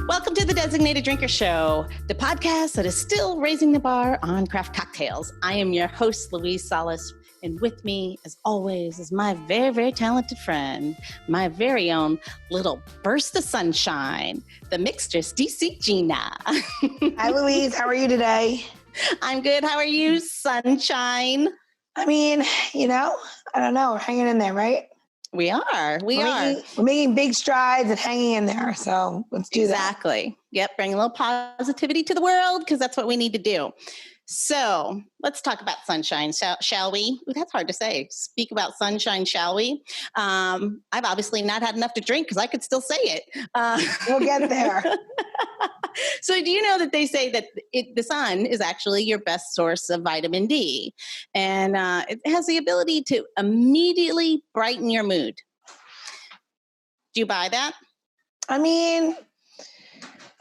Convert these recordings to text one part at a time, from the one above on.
Welcome to the Designated Drinker Show, the podcast that is still raising the bar on craft cocktails. I am your host, Louise Salas, and with me, as always, is my very, very talented friend, my very own little burst of sunshine, the mixtress, DC Gina. Hi, Louise. How are you today? I'm good. How are you, sunshine? I mean, I don't know. We're hanging in there, right? We are. We're making big strides and hanging in there. So let's do that. Exactly. Yep. Bring a little positivity to the world because that's what we need to do. So let's talk about sunshine, shall we? Ooh, that's hard to say. Speak about sunshine, shall we? I've obviously not had enough to drink because I could still say it. We'll get there. So do you know that they say that the sun is actually your best source of vitamin D, and it has the ability to immediately brighten your mood. Do you buy that? I mean,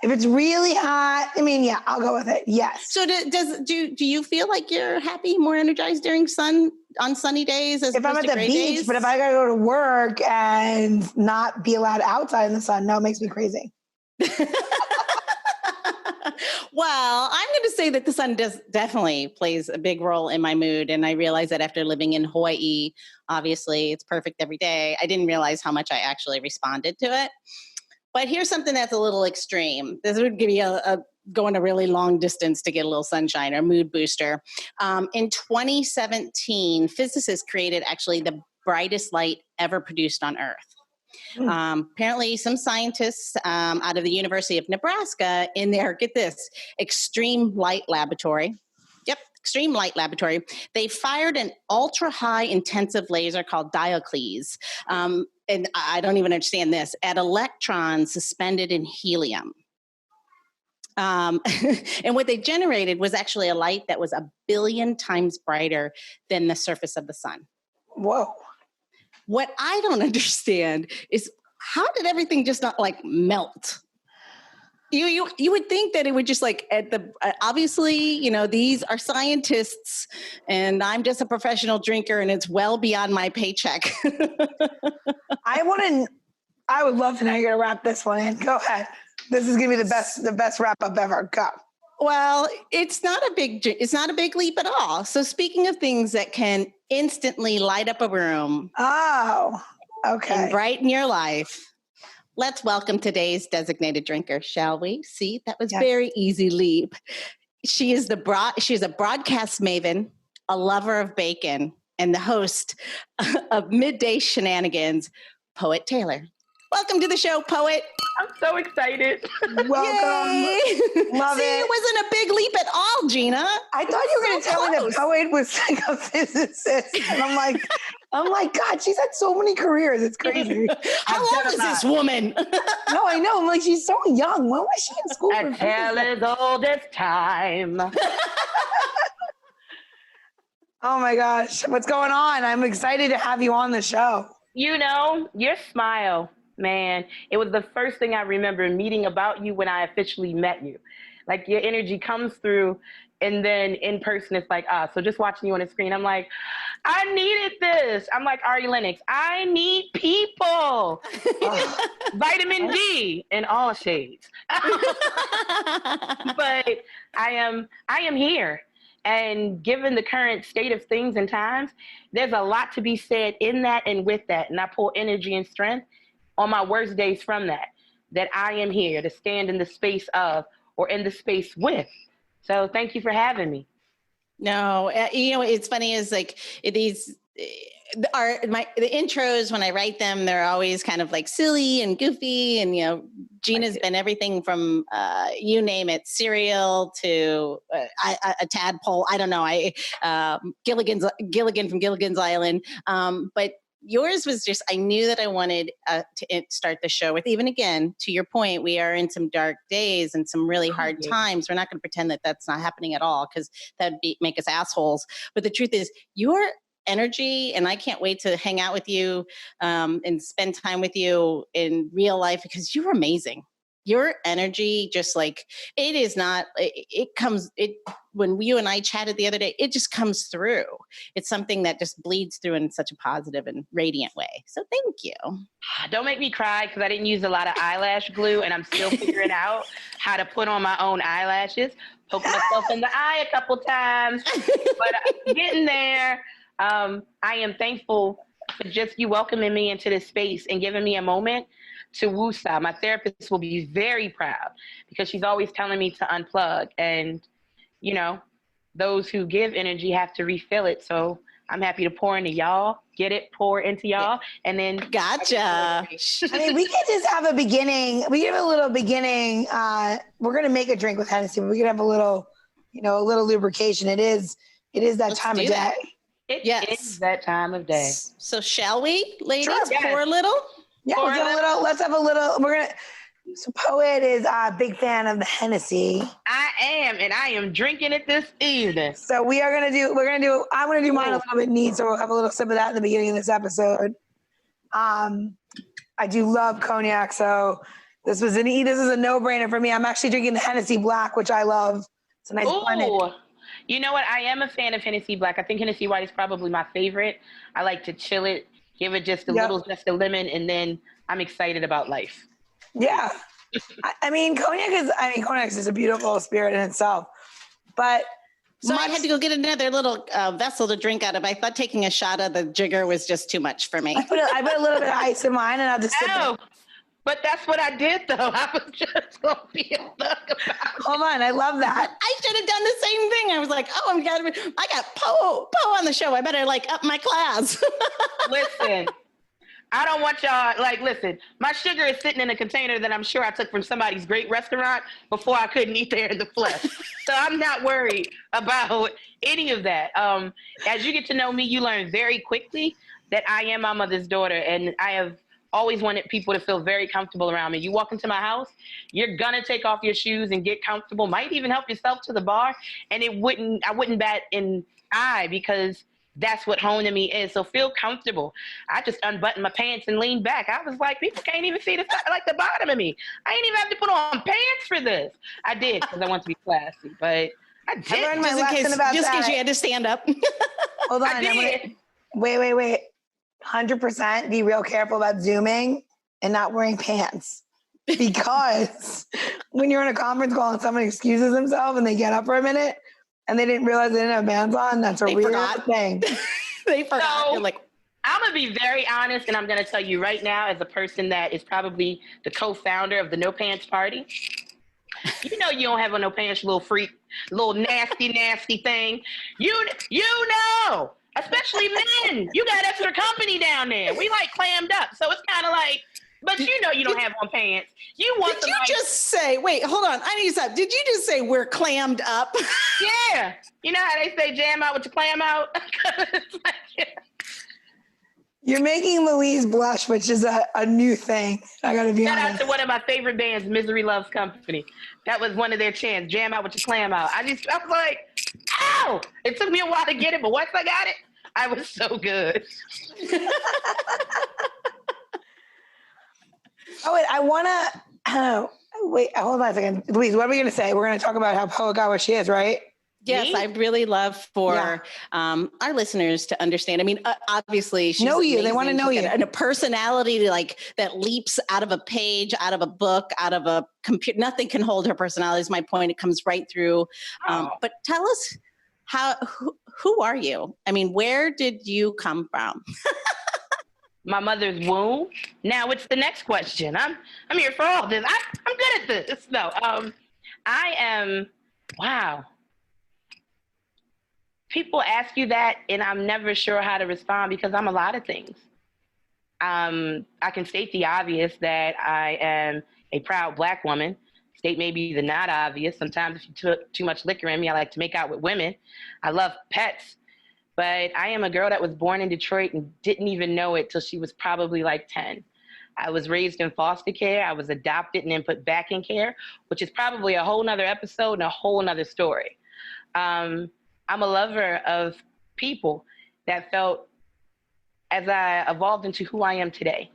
if it's really hot, yeah, I'll go with it. Yes. So do you feel like you're happy, more energized on sunny days as if I'm at the beach, days? But if I gotta go to work and not be allowed outside in the sun, no, it makes me crazy. Well, I'm going to say that the sun definitely plays a big role in my mood. And I realize that after living in Hawaii, obviously it's perfect every day. I didn't realize how much I actually responded to it. But here's something that's a little extreme. This would give you going a really long distance to get a little sunshine or mood booster. In 2017, physicists created actually the brightest light ever produced on Earth. Apparently, some scientists out of the University of Nebraska in their, get this, Extreme Light Laboratory. Yep, Extreme Light Laboratory. They fired an ultra-high intensive laser called Diocles. And I don't even understand this, at electrons suspended in helium. And what they generated was actually a light that was 1 billion times brighter than the surface of the sun. Whoa. What I don't understand is how did everything just not melt? You would think that it would just obviously, these are scientists and I'm just a professional drinker and it's well beyond my paycheck. I would love to know you're going to wrap this one in. Go ahead. This is going to be the best wrap up ever. Go. Well, it's not a big leap at all. So speaking of things that can instantly light up a room. Oh, okay. And brighten your life. Let's welcome today's designated drinker, shall we? See, that was very easy leap. She is a broadcast maven, a lover of bacon, and the host of Midday Shenanigans, Poet Taylor. Welcome to the show, Poet. I'm so excited. Welcome. Yay. Love See, it wasn't a big leap at all, Gina. I thought you were going to tell me that Poet was like a physicist. And I'm like, God, she's had so many careers. It's crazy. How old is this woman? No, I know. I'm like, she's so young. When was she in school? A tale as old as time. Oh my gosh. What's going on? I'm excited to have you on the show. Your smile, man, it was the first thing I remember meeting about you when I officially met you. Like your energy comes through and then in person it's like, so just watching you on the screen, I'm like, I needed this. I'm like Ari Lennox, I need people. Vitamin D in all shades. But I am here. And given the current state of things and times, there's a lot to be said in that and with that. And I pull energy and strength on my worst days from that I am here to stand in the space of or in the space with. So thank you for having me. No, it's funny is the intros when I write them, they're always kind of silly and goofy. And, Gina's been everything from, you name it, cereal to a tadpole. I don't know. Gilligan from Gilligan's Island. But yours was just, I knew that I wanted to start the show with, even again, to your point, we are in some dark days and some really hard times. We're not going to pretend that that's not happening at all because that'd make us assholes. But the truth is, your energy, and I can't wait to hang out with you and spend time with you in real life because you're amazing. your energy, just like it is not, when you and I chatted the other day, it just comes through. It's something that just bleeds through in such a positive and radiant way. So thank you. Don't make me cry because I didn't use a lot of eyelash glue and I'm still figuring out how to put on my own eyelashes. Poke myself in the eye a couple times, but I'm getting there. I am thankful for just you welcoming me into this space and giving me a moment to woosah. My therapist will be very proud because she's always telling me to unplug. And, you know, those who give energy have to refill it. So I'm happy to pour into y'all, get it, pour into y'all, and then. Gotcha. I mean, we could just have a beginning. We have a little beginning. We're going to make a drink with Hennessy, but we could have a little, a little lubrication. It is that time of day. It Yes. is that time of day. So shall we, ladies, Sure. pour a little? Yeah, let's have a little. So Poet is a big fan of the Hennessy. I am, and I am drinking it this evening. So I'm gonna do mine a little bit neat, so we'll have a little sip of that in the beginning of this episode. I do love cognac, so this is a no-brainer for me. I'm actually drinking the Hennessy Black, which I love. It's a nice blended. You know what? I am a fan of Hennessy Black. I think Hennessy White is probably my favorite. I like to chill it, give it just a little zest of lemon, and then I'm excited about life. Yeah. I mean, cognac is a beautiful spirit in itself. But so I had to go get another little vessel to drink out of. I thought taking a shot of the jigger was just too much for me. I put a little bit of ice in mine and I'll just sip it. But that's what I did, though. I was just going to be a thug about it. Hold on. I love that. I should have done the same thing. I was like, I got Poe on the show. I better up my class. Listen, I don't want y'all, listen, my sugar is sitting in a container that I'm sure I took from somebody's great restaurant before I couldn't eat there in the flesh. So I'm not worried about any of that. As you get to know me, you learn very quickly that I am my mother's daughter, and I have always wanted people to feel very comfortable around me. You walk into my house, you're gonna take off your shoes and get comfortable, might even help yourself to the bar, and I wouldn't bat an eye because that's what home to me is. So feel comfortable. I just unbuttoned my pants and leaned back. I was like, people can't even see the bottom of me. I ain't even have to put on pants for this. I did because I want to be classy, but I did. I learned my lesson about just that. in case you had to stand up. Hold on. I did. Wait. 100% be real careful about Zooming and not wearing pants. Because when you're in a conference call and someone excuses themselves and they get up for a minute, and they didn't realize they didn't have bands on. That's a weird thing. They forgot. So, You're like, I'm going to be very honest, and I'm going to tell you right now, as a person that is probably the co-founder of the No Pants Party, you know you don't have a no pants, little freak, little nasty thing. You know, especially men. You got extra company down there. We clammed up. So it's kind of like, but you know you don't have on pants. You want Did you just say, wait, hold on. I need to stop. Did you just say we're clammed up? Yeah. You know how they say jam out with your clam out? You're making Louise blush, which is a new thing. I got to be honest. Shout out to one of my favorite bands, Misery Loves Company. That was one of their chants, jam out with your clam out. I was like, ow! It took me a while to get it, but once I got it, I was so good. Oh, wait, I want to, wait, hold on a second. Louise, what are we going to say? We're going to talk about how Poet got where she is, right? Yes, I'd really love for our listeners to understand. I mean, obviously, she's know you. They amazing. want to know you. And a personality that leaps out of a page, out of a book, out of a computer. Nothing can hold her personality is my point. It comes right through. But tell us, who are you? I mean, where did you come from? My mother's womb. Now it's the next question. I'm here for all this. I'm good at this. No, I am. Wow. People ask you that, and I'm never sure how to respond because I'm a lot of things. I can state the obvious that I am a proud Black woman. State maybe the not obvious. Sometimes if you took too much liquor in me, I like to make out with women. I love pets. But I am a girl that was born in Detroit and didn't even know it till she was probably 10. I was raised in foster care. I was adopted and then put back in care, which is probably a whole nother episode and a whole nother story. I'm a lover of people that felt as I evolved into who I am today,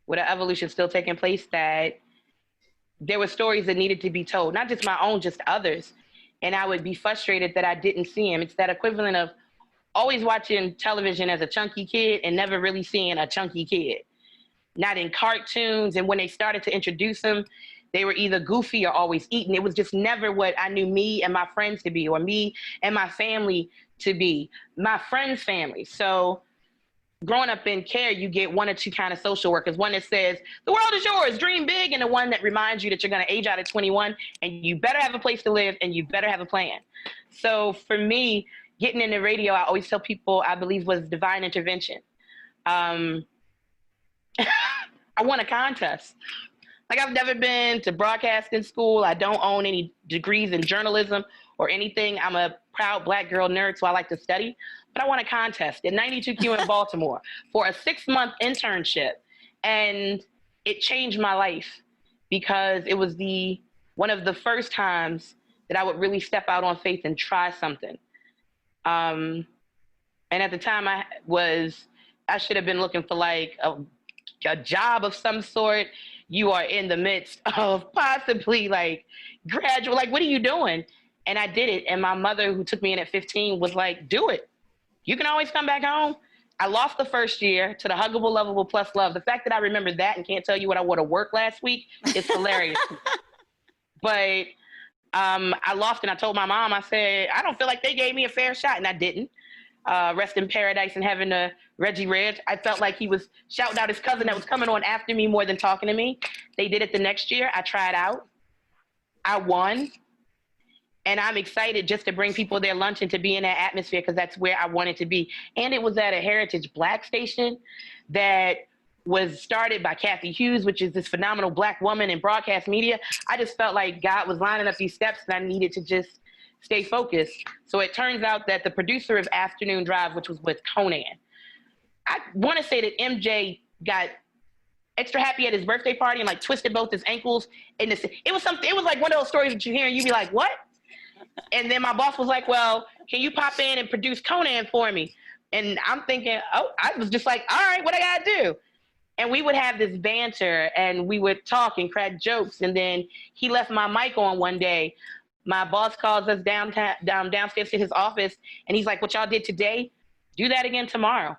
with an evolution still taking place, that there were stories that needed to be told, not just my own, just others. And I would be frustrated that I didn't see them. It's that equivalent of always watching television as a chunky kid and never really seeing a chunky kid. Not in cartoons. And when they started to introduce them, they were either goofy or always eating. It was just never what I knew me and my friends to be, or me and my family to be, my friends' family. So growing up in care, you get one or two kind of social workers. One that says, the world is yours, dream big, and the one that reminds you that you're going to age out at 21 and you better have a place to live and you better have a plan. So for me, getting into radio, I always tell people I believe was divine intervention. I won a contest. Like, I've never been to broadcasting school. I don't own any degrees in journalism or anything. I'm a proud Black girl nerd, so I like to study. But I won a contest at 92Q in Baltimore for a 6-month internship. And it changed my life because it was one of the first times that I would really step out on faith and try something. And at the time I should have been looking for like a job of some sort. You are in the midst of possibly like graduate, like, what are you doing? And I did it. And my mother, who took me in at 15, was like, do it. You can always come back home. I lost the first year to the Huggable, Lovable, Plus Love. The fact that I remember that and can't tell you what I wore to work last week is hilarious. But I lost, and I told my mom, I said, I don't feel like they gave me a fair shot, and I didn't. Rest in paradise in heaven to Reggie Red. I felt like he was shouting out his cousin that was coming on after me more than talking to me. They did it the next year. I tried out. I won. And I'm excited just to bring people their lunch and to be in that atmosphere because that's where I wanted to be. And it was at a Heritage Black station that was started by Kathy Hughes, which is this phenomenal Black woman in broadcast media. I just felt like God was lining up these steps and I needed to just stay focused. So it turns out that the producer of Afternoon Drive, which was with Conan, I want to say that MJ got extra happy at his birthday party and like twisted both his ankles. And it was like one of those stories that you hear and you be like, what? And then my boss was like, well, can you pop in and produce Conan for me? And I'm thinking, I was just like, all right, what I gotta do? And we would have this banter and we would talk and crack jokes. And then he left my mic on one day. My boss calls us downstairs to his office and he's like, what y'all did today, do that again tomorrow.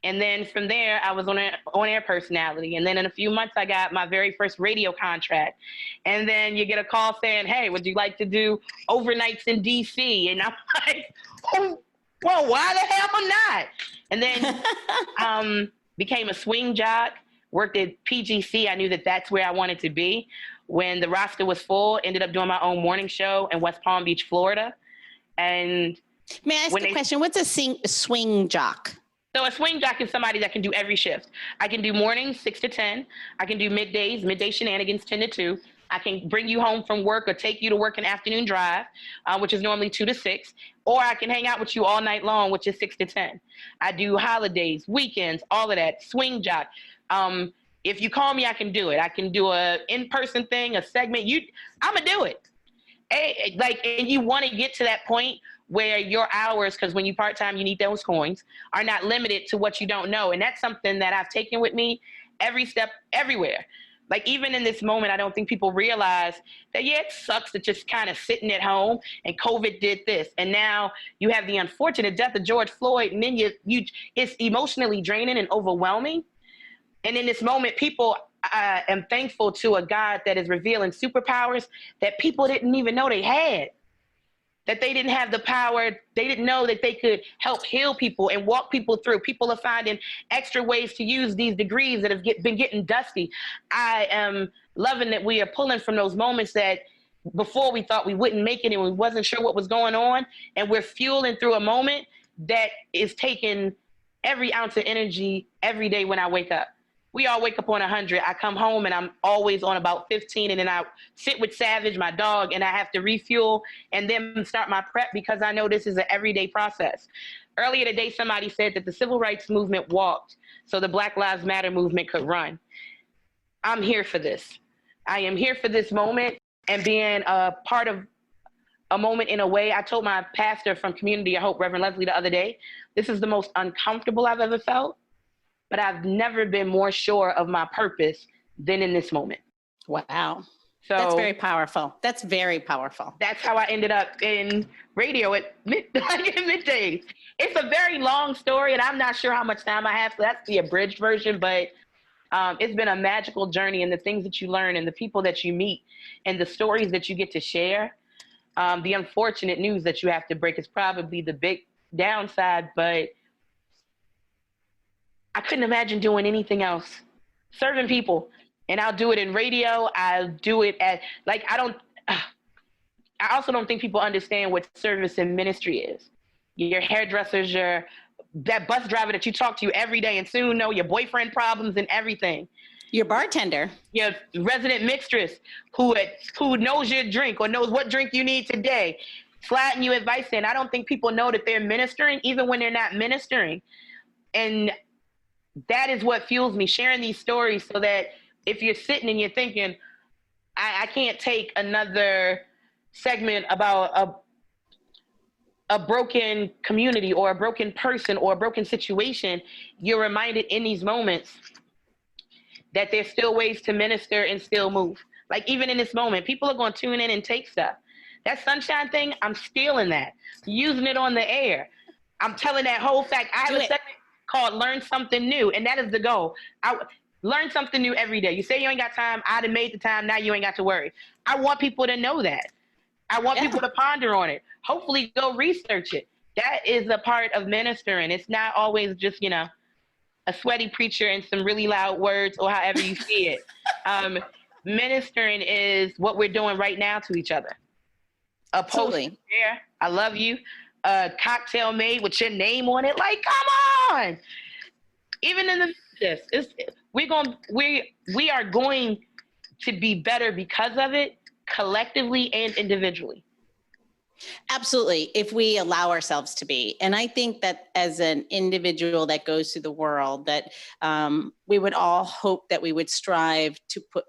And then from there, I was on-air personality. And then in a few months, I got my very first radio contract. And then you get a call saying, hey, would you like to do overnights in D.C.? And I'm like, oh, well, why the hell not? And then became a swing jock, worked at PGC. I knew that that's where I wanted to be. When the roster was full, ended up doing my own morning show in West Palm Beach, Florida. And may I ask a question? What's a swing jock? So a swing jock is somebody that can do every shift. I can do mornings 6 to 10. I can do midday shenanigans 10 to 2. I can bring you home from work or take you to work an afternoon drive, which is normally 2 to 6. Or I can hang out with you all night long, which is 6 to 10. I do holidays, weekends, all of that. Swing jock. If you call me, I can do it. I can do a in-person thing, a segment. I'm gonna do it. And you want to get to that point where your hours, because when you part-time, you need those coins, are not limited to what you don't know. And that's something that I've taken with me every step, everywhere. Like, even in this moment, I don't think people realize that, yeah, it sucks to just kind of sitting at home and COVID did this. And now you have the unfortunate death of George Floyd, and then it's emotionally draining and overwhelming. And in this moment, people, I am thankful to a God that is revealing superpowers that people didn't even know they had. That they didn't have the power, they didn't know that they could help heal people and walk people through. People are finding extra ways to use these degrees that have been getting dusty. I am loving that we are pulling from those moments that before we thought we wouldn't make it and we wasn't sure what was going on. And we're fueling through a moment that is taking every ounce of energy every day when I wake up. We all wake up on 100. I come home and I'm always on about 15, and then I sit with Savage, my dog, and I have to refuel and then start my prep because I know this is an everyday process. Earlier today, somebody said that the civil rights movement walked so the Black Lives Matter movement could run. I'm here for this. I am here for this moment and being a part of a moment in a way. I told my pastor from Community of Hope, Reverend Leslie, the other day, this is the most uncomfortable I've ever felt. But I've never been more sure of my purpose than in this moment. Wow. So that's very powerful. That's very powerful. That's how I ended up in radio at middays. It's a very long story, and I'm not sure how much time I have, so that's the abridged version, but it's been a magical journey, and the things that you learn and the people that you meet and the stories that you get to share. The unfortunate news that you have to break is probably the big downside, but I couldn't imagine doing anything else. Serving people. And I'll do it in radio. I'll do it at, like, I also don't think people understand what service and ministry is. Your hairdressers, that bus driver that you talk to every day and soon know your boyfriend problems and everything. Your bartender. Your resident mixtress who knows your drink or knows what drink you need today, sliding you advice in. I don't think people know that they're ministering even when they're not ministering. And that is what fuels me, sharing these stories, so that if you're sitting and you're thinking, I can't take another segment about a broken community or a broken person or a broken situation, you're reminded in these moments that there's still ways to minister and still move. Like even in this moment, people are going to tune in and take stuff. That sunshine thing, I'm stealing that, using it on the air. I'm telling that whole fact. I have a segment called Learn Something New, and that is the goal. Learn something new every day. You say you ain't got time, I'd have made the time, now you ain't got to worry. I want people to know that. I want people to ponder on it. Hopefully go research it. That is a part of ministering. It's not always just, a sweaty preacher and some really loud words or however you see it. Ministering is what we're doing right now to each other. A post there, I love you. A cocktail made with your name on it. Like, come on. Even in the this, we are going to be better because of it, collectively and individually. Absolutely, if we allow ourselves to be. And I think that as an individual that goes through the world, that we would all hope that we would strive to put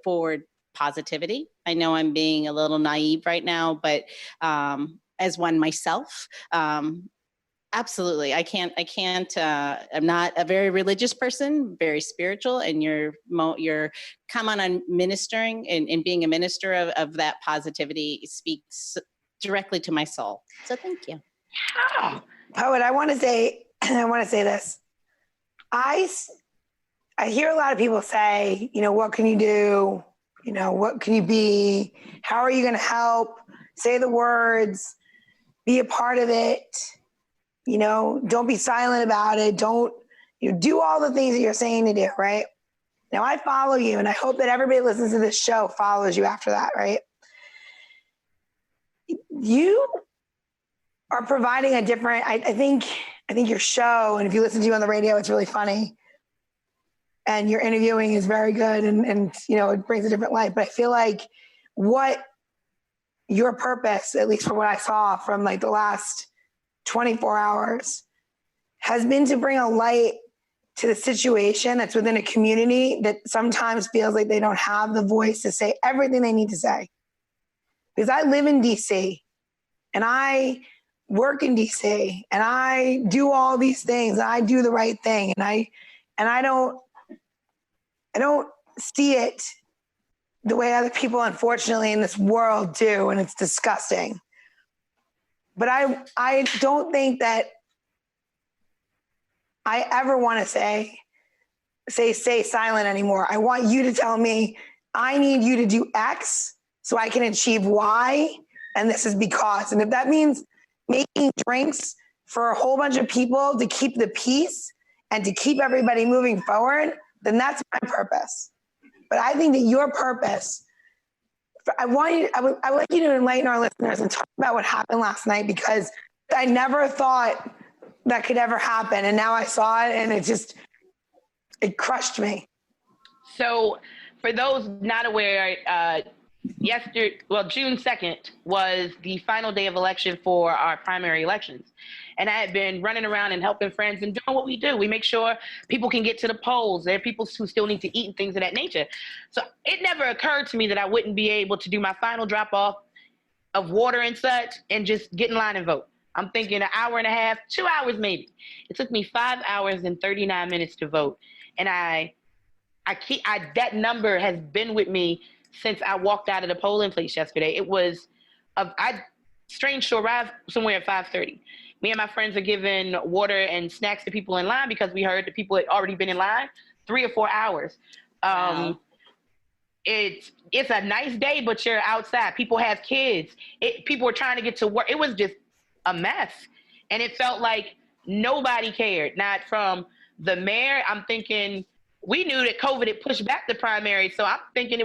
forward positivity. I know I'm being a little naive right now, but as one myself, absolutely. I'm not a very religious person, very spiritual, and you're comment on ministering and being a minister of that positivity speaks directly to my soul. So thank you. Poet, I want to say this. I hear a lot of people say, what can you do? What can you be? How are you going to help? Say the words, be a part of it. Don't be silent about it. Don't do all the things that you're saying to do, right? Now I follow you, and I hope that everybody that listens to this show follows you after that, right? You are providing a different, I think your show, and if you listen to you on the radio, it's really funny. And your interviewing is very good and it brings a different light. But I feel like what your purpose, at least from what I saw from like the last 24 hours, has been to bring a light to the situation that's within a community that sometimes feels like they don't have the voice to say everything they need to say. Because I live in DC and I work in DC and I do all these things and I do the right thing and I don't see it the way other people, unfortunately, in this world do, and it's disgusting. But I don't think that I ever want to say silent anymore. I want you to tell me, I need you to do X so I can achieve Y, and this is because. And if that means making drinks for a whole bunch of people to keep the peace and to keep everybody moving forward, then that's my purpose. But I think that your purpose, I would like you to enlighten our listeners and talk about what happened last night, because I never thought that could ever happen. And now I saw it and it crushed me. So for those not aware, June 2nd was the final day of election for our primary elections. And I had been running around and helping friends and doing what we do. We make sure people can get to the polls. There are people who still need to eat and things of that nature. So it never occurred to me that I wouldn't be able to do my final drop off of water and such and just get in line and vote. I'm thinking an hour and a half, 2 hours maybe. It took me 5 hours and 39 minutes to vote. And that number has been with me since I walked out of the polling place yesterday. It was, I strange to arrive somewhere at 5:30. Me and my friends are giving water and snacks to people in line because we heard that people had already been in line 3 or 4 hours. Wow. It's a nice day, but you're outside. People have kids. People were trying to get to work. It was just a mess. And it felt like nobody cared. Not from the mayor. I'm thinking we knew that COVID had pushed back the primary. So I'm thinking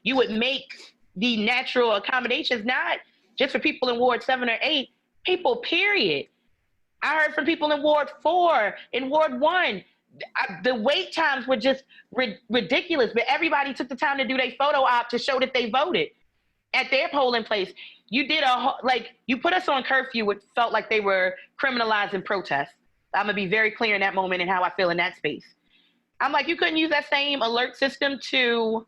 you would make the natural accommodations, not just for people in Ward 7 or 8, people, period. I heard from people in Ward 4, in Ward 1. The wait times were just ridiculous, but everybody took the time to do their photo op to show that they voted at their polling place. You did you put us on curfew. It felt like they were criminalizing protests. I'm gonna be very clear in that moment and how I feel in that space. I'm like, you couldn't use that same alert system to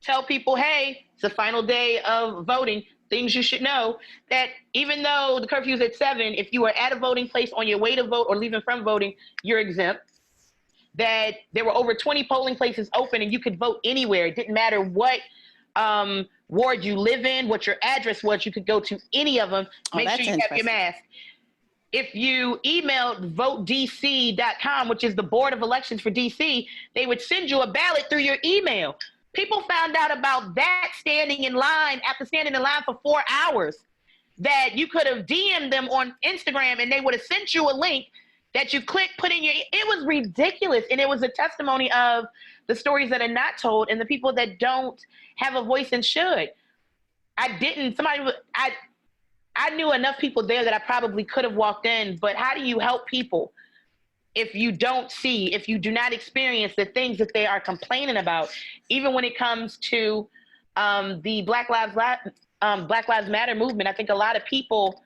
tell people, hey, it's the final day of voting. Things you should know, that even though the curfew is at 7, if you are at a voting place on your way to vote or leaving from voting, you're exempt. That there were over 20 polling places open and you could vote anywhere. It didn't matter what ward you live in, what your address was, you could go to any of them. Make sure you have your mask. If you emailed votedc.com, which is the Board of Elections for DC, they would send you a ballot through your email. People found out about that standing in line for 4 hours, that you could have DM'd them on Instagram and they would have sent you a link that you click, put in it was ridiculous. And it was a testimony of the stories that are not told and the people that don't have a voice and should. I knew enough people there that I probably could have walked in, but how do you help people if you don't see, if you do not experience the things that they are complaining about? Even when it comes to the Black Lives Matter movement, I think a lot of people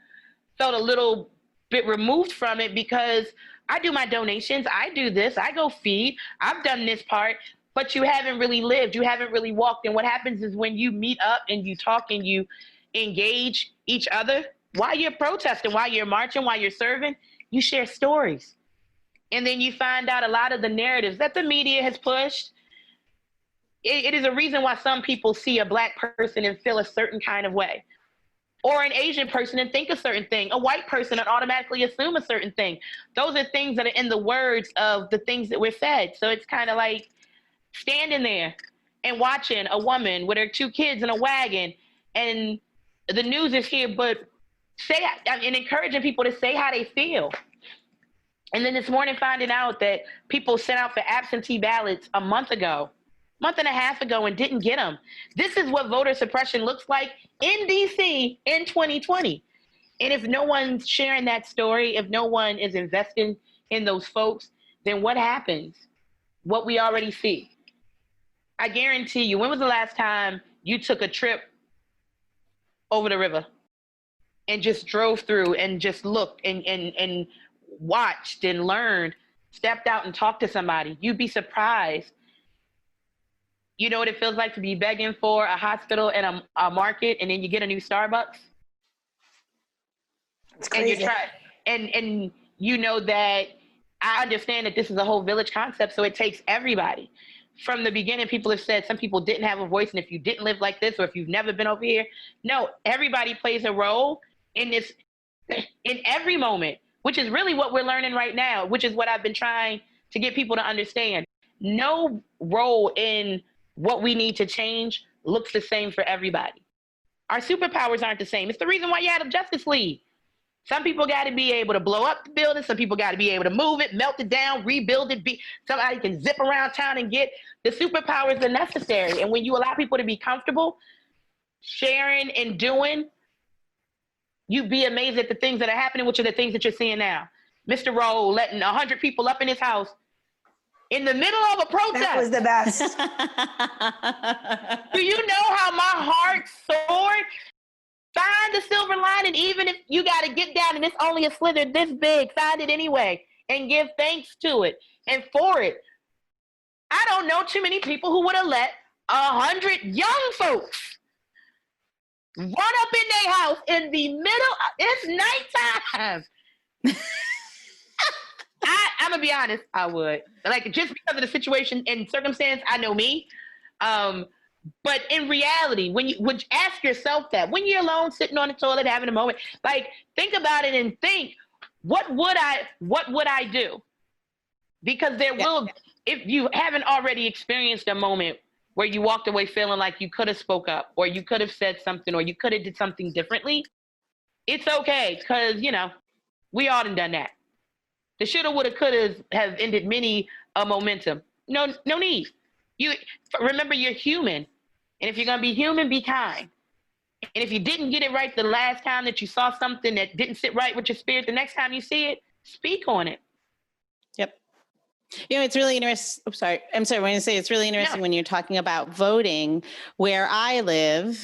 felt a little bit removed from it because I do my donations, I do this, I go feed, I've done this part, but you haven't really lived, you haven't really walked. And what happens is when you meet up and you talk and you engage each other while you're protesting, while you're marching, while you're serving, you share stories. And then you find out a lot of the narratives that the media has pushed. It is a reason why some people see a Black person and feel a certain kind of way, or an Asian person and think a certain thing, a white person and automatically assume a certain thing. Those are things that are in the words of the things that we're fed. So it's kind of like standing there and watching a woman with her 2 kids in a wagon, and the news is here, but and encouraging people to say how they feel. And then this morning finding out that people sent out for absentee ballots a month and a half ago and didn't get them. This is what voter suppression looks like in DC in 2020. And if no one's sharing that story, if no one is investing in those folks, then what happens? What we already see. I guarantee you, when was the last time you took a trip over the river and just drove through and just looked and watched and learned, stepped out and talked to somebody? You'd be surprised. You know what it feels like to be begging for a hospital and a market, and then you get a new Starbucks? It's crazy. And you know that I understand that this is a whole village concept, so it takes everybody. From the beginning, people have said some people didn't have a voice, and if you didn't live like this, or if you've never been over here, no, everybody plays a role in this, in every moment, which is really what we're learning right now, which is what I've been trying to get people to understand. No role in what we need to change looks the same for everybody. Our superpowers aren't the same. It's the reason why you had a Justice League. Some people got to be able to blow up the building. Some people got to be able to move it, melt it down, rebuild it. Somebody can zip around town and get the superpowers are necessary. And when you allow people to be comfortable sharing and doing, you'd be amazed at the things that are happening, which are the things that you're seeing now. Mr. Rowe letting 100 people up in his house in the middle of a protest. That was the best. Do you know how my heart soared? Find the silver lining, even if you got to get down and it's only a slither this big, find it anyway and give thanks to it and for it. I don't know too many people who would have let 100 young folks run up in their house in the middle. It's nighttime. I'm gonna be honest, I would. Like, just because of the situation and circumstance, I know me. But in reality, when you would ask yourself that, when you're alone, sitting on the toilet, having a moment, like think about it and think, what would I do? Because there will, if you haven't already experienced a moment where you walked away feeling like you could have spoke up, or you could have said something, or you could have did something differently, it's okay, because we all done that. The shoulda, woulda, coulda have ended many a momentum. No need. You remember, you're human, and if you're gonna be human, be kind. And if you didn't get it right the last time that you saw something that didn't sit right with your spirit, the next time you see it, speak on it. Yep. It's really interesting. I'm sorry. I'm going to say it's really interesting when you're talking about voting. Where I live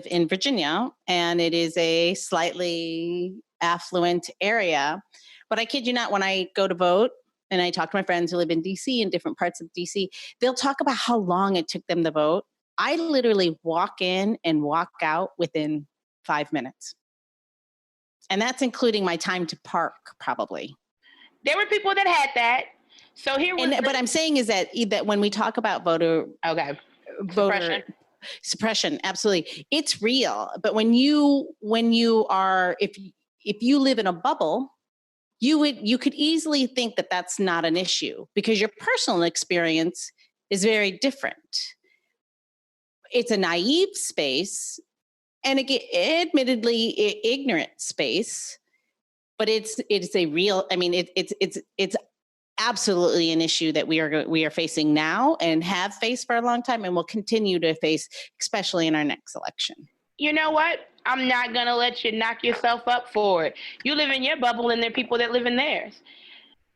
in Virginia, and it is a slightly affluent area. But I kid you not, when I go to vote and I talk to my friends who live in DC, in different parts of DC, they'll talk about how long it took them to vote. I literally walk in and walk out within 5 minutes. And that's including my time to park, probably. There were people that had that. So but I'm saying is that when we talk about voter suppression, absolutely, it's real. But when you are, if you live in a bubble, you could easily think that that's not an issue because your personal experience is very different. It's a naive space, and admittedly ignorant space, but it's a real. I mean, it's absolutely an issue that we are facing now and have faced for a long time, and will continue to face, especially in our next election. You know what? I'm not gonna let you knock yourself up for it. You live in your bubble, and there are people that live in theirs.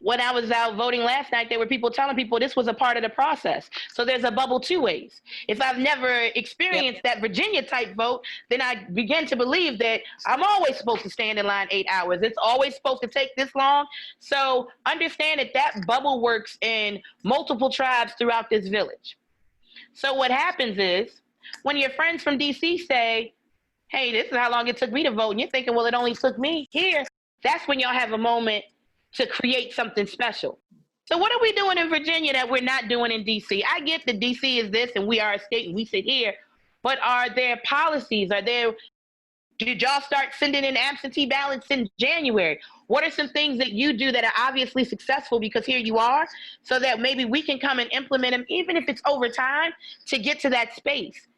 When I was out voting last night, there were people telling people this was a part of the process. So there's a bubble two ways. If I've never experienced that Virginia type vote, then I begin to believe that I'm always supposed to stand in line 8 hours. It's always supposed to take this long. So understand that bubble works in multiple tribes throughout this village. So what happens is when your friends from DC say, hey, this is how long it took me to vote, and you're thinking, well, it only took me here, that's when y'all have a moment to create something special. So what are we doing in Virginia that we're not doing in DC? I get that DC is this and we are a state and we sit here, but are there policies? Did y'all start sending in absentee ballots in January? What are some things that you do that are obviously successful because here you are, so that maybe we can come and implement them, even if it's over time, to get to that space?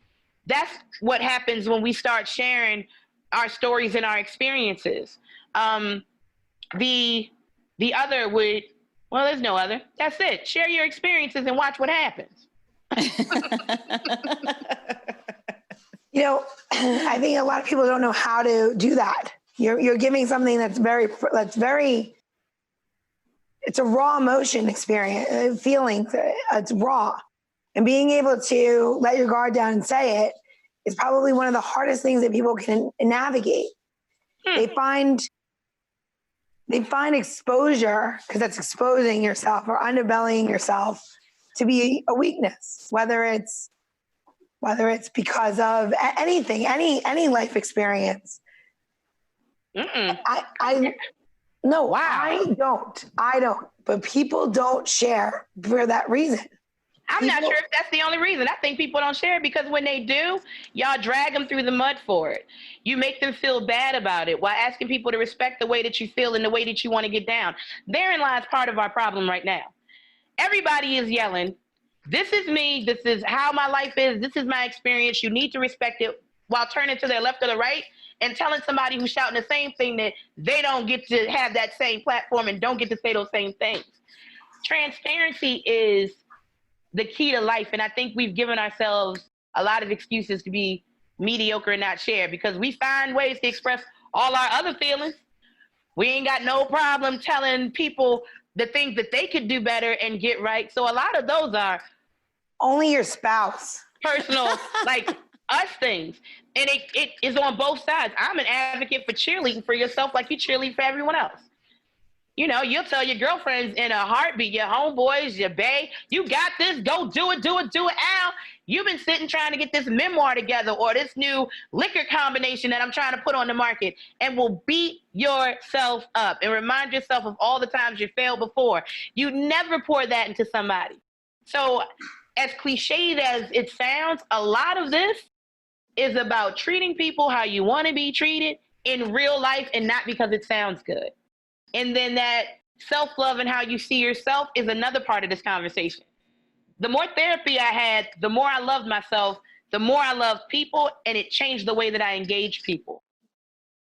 That's what happens when we start sharing our stories and our experiences. The other would, well, there's no other. That's it. Share your experiences and watch what happens. I think a lot of people don't know how to do that. You're giving something that's very, it's a raw emotion experience, feeling. It's raw. And being able to let your guard down and say it is probably one of the hardest things that people can navigate. They find exposure, because that's exposing yourself or underbellying yourself, to be a weakness, whether it's because of anything, any life experience. I don't, but people don't share for that reason. I'm not sure if that's the only reason. I think people don't share because when they do, y'all drag them through the mud for it. You make them feel bad about it while asking people to respect the way that you feel and the way that you want to get down. Therein lies part of our problem right now. Everybody is yelling, this is me, this is how my life is, this is my experience, you need to respect it, while turning to their left or the right and telling somebody who's shouting the same thing that they don't get to have that same platform and don't get to say those same things. Transparency is the key to life. And I think we've given ourselves a lot of excuses to be mediocre and not share, because we find ways to express all our other feelings. We ain't got no problem telling people the things that they could do better and get right. So a lot of those are only your spouse, personal, like us things. And it is on both sides. I'm an advocate for cheerleading for yourself like you cheerlead for everyone else. You'll tell your girlfriends in a heartbeat, your homeboys, your bae, you got this, go do it, Al. You've been sitting trying to get this memoir together or this new liquor combination that I'm trying to put on the market, and will beat yourself up and remind yourself of all the times you failed before. You never pour that into somebody. So as cliched as it sounds, a lot of this is about treating people how you want to be treated in real life and not because it sounds good. And then that self-love and how you see yourself is another part of this conversation. The more therapy I had, the more I loved myself, the more I loved people, and it changed the way that I engage people.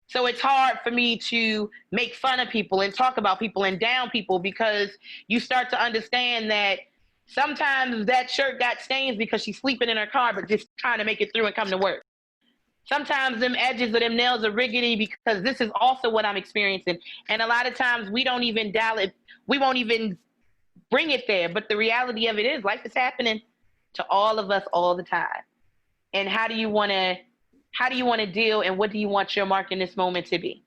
So it's hard for me to make fun of people and talk about people and down people because you start to understand that sometimes that shirt got stains because she's sleeping in her car, but just trying to make it through and come to work. Sometimes them edges of them nails are rickety because this is also what I'm experiencing. And a lot of times we don't even dial it. We won't even bring it there. But the reality of it is life is happening to all of us all the time. And how do you want to deal and what do you want your mark in this moment to be?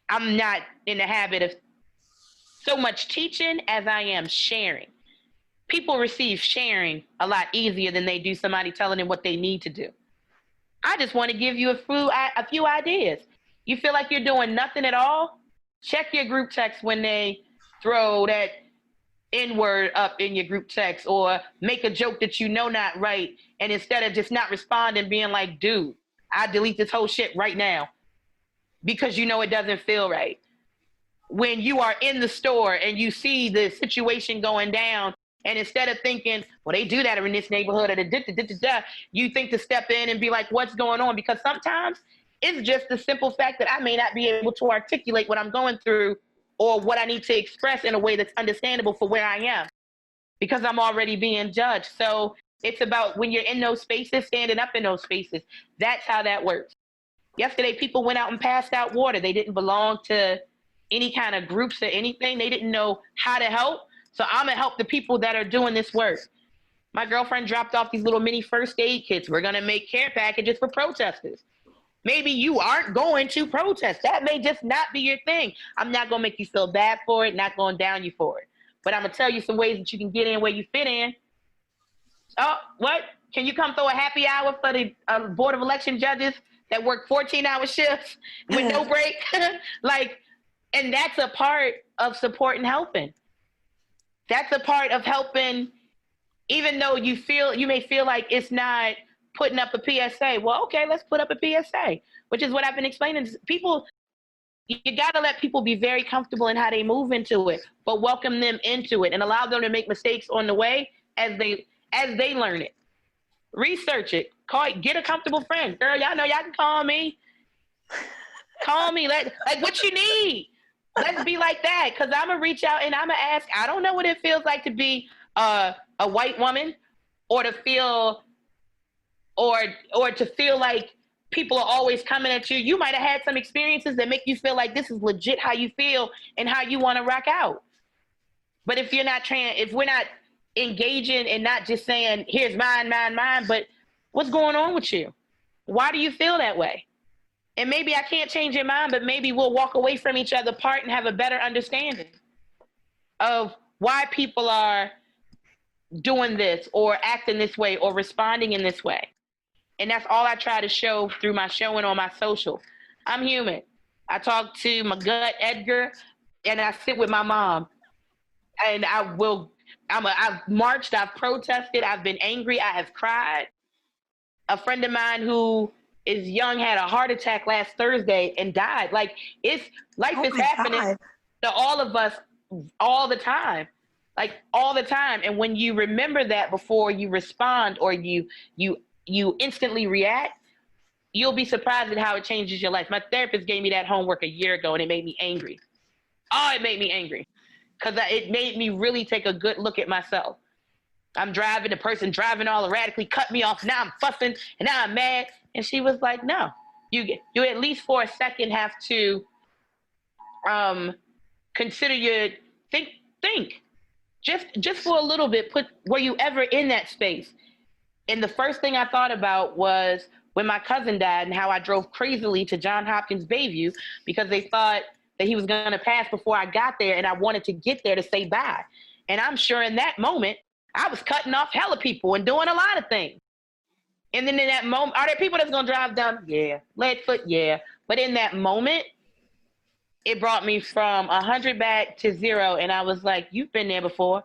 I'm not in the habit of so much teaching as I am sharing. People receive sharing a lot easier than they do somebody telling them what they need to do. I just want to give you a few ideas. You feel like you're doing nothing at all? Check your group text when they throw that N-word up in your group text or make a joke that you know not right. And instead of just not responding, being like, dude, I delete this whole shit right now because you know it doesn't feel right. When you are in the store and you see the situation going down, and instead of thinking, well, they do that in this neighborhood, or you think to step in and be like, what's going on? Because sometimes it's just the simple fact that I may not be able to articulate what I'm going through or what I need to express in a way that's understandable for where I am because I'm already being judged. So it's about when you're in those spaces, standing up in those spaces. That's how that works. Yesterday, people went out and passed out water. They didn't belong to any kind of groups or anything. They didn't know how to help. So I'm gonna help the people that are doing this work. My girlfriend dropped off these little mini first aid kits. We're gonna make care packages for protesters. Maybe you aren't going to protest. That may just not be your thing. I'm not gonna make you feel bad for it, not going down you for it. But I'm gonna tell you some ways that you can get in where you fit in. Oh, what? Can you come throw a happy hour for the Board of Election judges that work 14-hour shifts with no break? And that's a part of support and helping. That's a part of helping, even though you may feel like it's not putting up a PSA. Well, okay, let's put up a PSA, which is what I've been explaining to people. You got to let people be very comfortable in how they move into it, but welcome them into it and allow them to make mistakes on the way as they learn it. Research it. Get a comfortable friend. Girl, y'all know y'all can call me. Call me. Like what you need. Let's be like that, because I'm going to reach out and I'm going to ask. I don't know what it feels like to be a white woman or to feel like people are always coming at you. You might have had some experiences that make you feel like this is legit how you feel and how you want to rock out. But if we're not engaging and not just saying, here's mine, but what's going on with you? Why do you feel that way? And maybe I can't change your mind, but maybe we'll walk away from each other apart and have a better understanding of why people are doing this or acting this way or responding in this way. And that's all I try to show through my showing on my social. I'm human. I talk to my gut, Edgar, and I sit with my mom. And I've marched, I've protested, I've been angry, I have cried. A friend of mine who is young had a heart attack last Thursday and died. Life is happening to all of us all the time. All the time. And when you remember that before you respond or you instantly react, you'll be surprised at how it changes your life. My therapist gave me that homework a year ago and it made me angry. Oh, it made me angry. Because it made me really take a good look at myself. I'm driving, the person driving all erratically cut me off. Now I'm fussing and now I'm mad. And she was like, no, you at least for a second have to consider your think. Just for a little bit, were you ever in that space? And the first thing I thought about was when my cousin died and how I drove crazily to Johns Hopkins Bayview because they thought that he was going to pass before I got there, and I wanted to get there to say bye. And I'm sure in that moment, I was cutting off hella people and doing a lot of things. And then in that moment, are there people that's going to drive down? Yeah. Leadfoot? Yeah. But in that moment, it brought me from 100 back to 0, and I was like, you've been there before.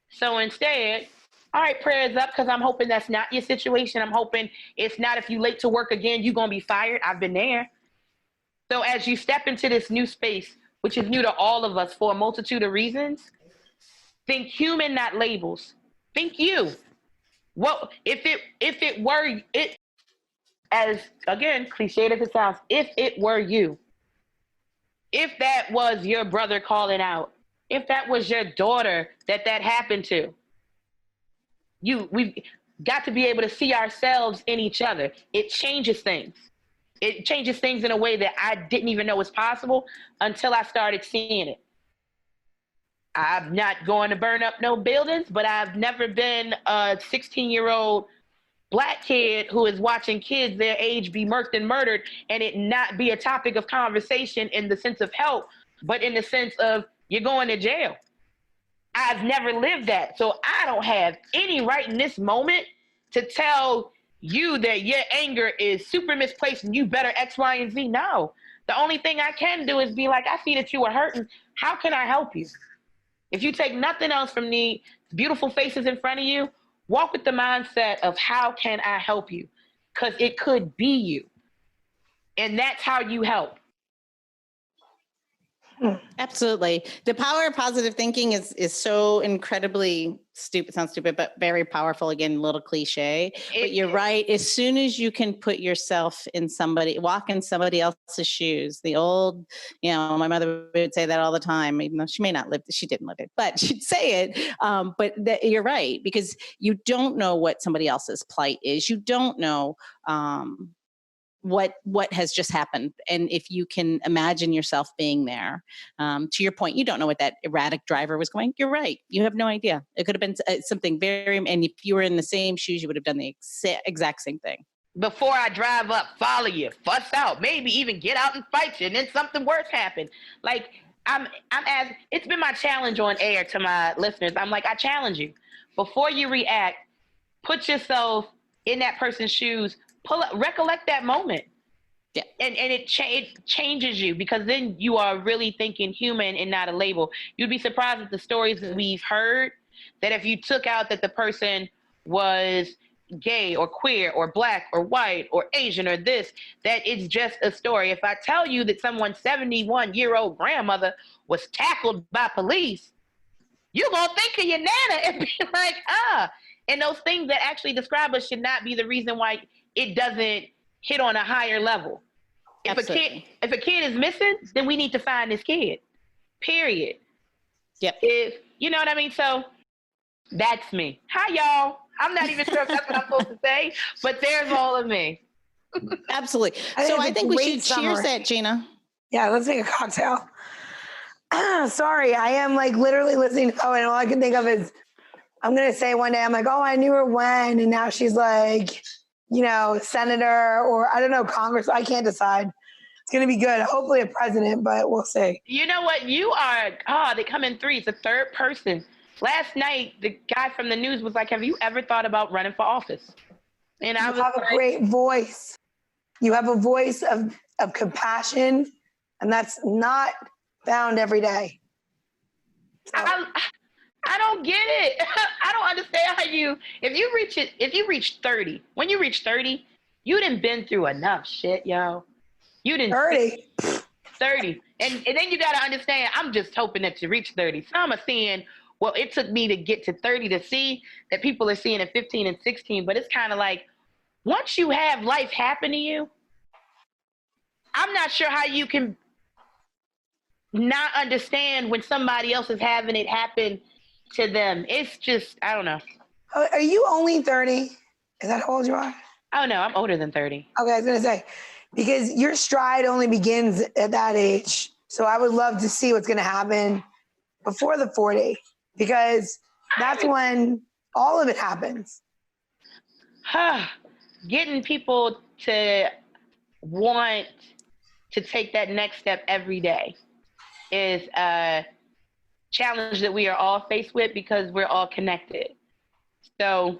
So instead, All right, prayers up, because I'm hoping that's not your situation. I'm hoping it's not, if you late to work again, you're going to be fired. I've been there. So as you step into this new space, which is new to all of us for a multitude of reasons, think human, not labels. Think you. What if it were it, as again, cliched as it sounds, if it were you, if that was your brother calling out, if that was your daughter that happened to, we've got to be able to see ourselves in each other. It changes things. It changes things in a way that I didn't even know was possible until I started seeing it. I'm not going to burn up no buildings, but I've never been a 16-year-old Black kid who is watching kids their age be murked and murdered and it not be a topic of conversation in the sense of help, but in the sense of you're going to jail. I've never lived that. So I don't have any right in this moment to tell you that your anger is super misplaced and you better X, Y, and Z. No. The only thing I can do is be like, I see that you are hurting. How can I help you? If you take nothing else from the beautiful faces in front of you, walk with the mindset of how can I help you? Because it could be you. And that's how you help. Absolutely. The power of positive thinking is so incredibly stupid, sounds stupid, but very powerful. Again, a little cliche, but you're right. As soon as you can put yourself in walk in somebody else's shoes, the old, my mother would say that all the time, even though she may not live, she didn't live it, but she'd say it. But you're right, because you don't know what somebody else's plight is. You don't know, what has just happened. And if you can imagine yourself being there, to your point, you don't know what that erratic driver was going. You're right. You have no idea. It could have been something and if you were in the same shoes, you would have done the exact same thing. Before I drive up, follow you, fuss out, maybe even get out and fight you, and then something worse happened. Like it's been my challenge on air to my listeners. I'm like, I challenge you. Before you react, put yourself in that person's shoes. Recollect that moment. Yeah. And it changes you, because then you are really thinking human and not a label. You'd be surprised at the stories that we've heard, that if you took out that the person was gay or queer or Black or white or Asian or this, that it's just a story. If I tell you that someone's 71-year-old grandmother was tackled by police, you're going to think of your Nana and be like, And those things that actually describe us should not be the reason why it doesn't hit on a higher level. If a kid is missing, then we need to find this kid. Period. Yep. You know what I mean? So that's me. Hi, y'all. I'm not even sure if that's what I'm supposed to say, but there's all of me. Absolutely. So I think we should cheers that, Gina. Yeah, let's make a cocktail. Sorry, I am like literally listening to and all I can think of is, I'm going to say one day, I'm like, oh, I knew her when, and now she's like, senator, or I don't know, Congress. I can't decide. It's going to be good. Hopefully a president, but we'll see. You know what? You are, they come in threes, the third person. Last night, the guy from the news was like, have you ever thought about running for office? And I was have a great voice. You have a voice of compassion, and that's not found every day. So. I don't get it. I don't understand how if you reach 30, when you reach 30, you done been through enough shit, yo. You done 30. 30. And then you got to understand, I'm just hoping that you reach 30. Some are seeing, well, it took me to get to 30 to see that people are seeing at 15 and 16. But it's kind of like, once you have life happen to you, I'm not sure how you can not understand when somebody else is having it happen to them. It's just, I don't know. Are you only 30? Is that how old you are? Oh, no, I'm older than 30. Okay, I was going to say, because your stride only begins at that age. So I would love to see what's going to happen before the 40, because that's when all of it happens. Getting people to want to take that next step every day is a challenge that we are all faced with, because we're all connected. So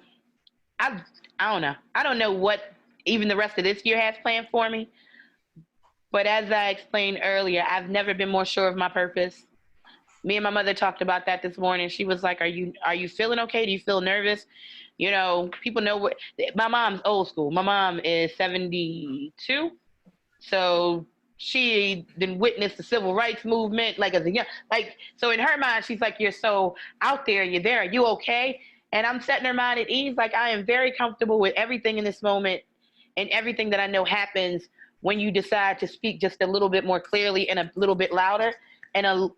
I don't know. I don't know what even the rest of this year has planned for me. But as I explained earlier, I've never been more sure of my purpose. Me and my mother talked about that this morning. She was like, are you feeling okay? Do you feel nervous? You know, people know what my mom's old school. My mom is 72. So she then witnessed the civil rights movement, like as a young, like, so in her mind, she's like, you're so out there, you're there, are you okay? And I'm setting her mind at ease. Like, I am very comfortable with everything in this moment and everything that I know happens when you decide to speak just a little bit more clearly and a little bit louder and a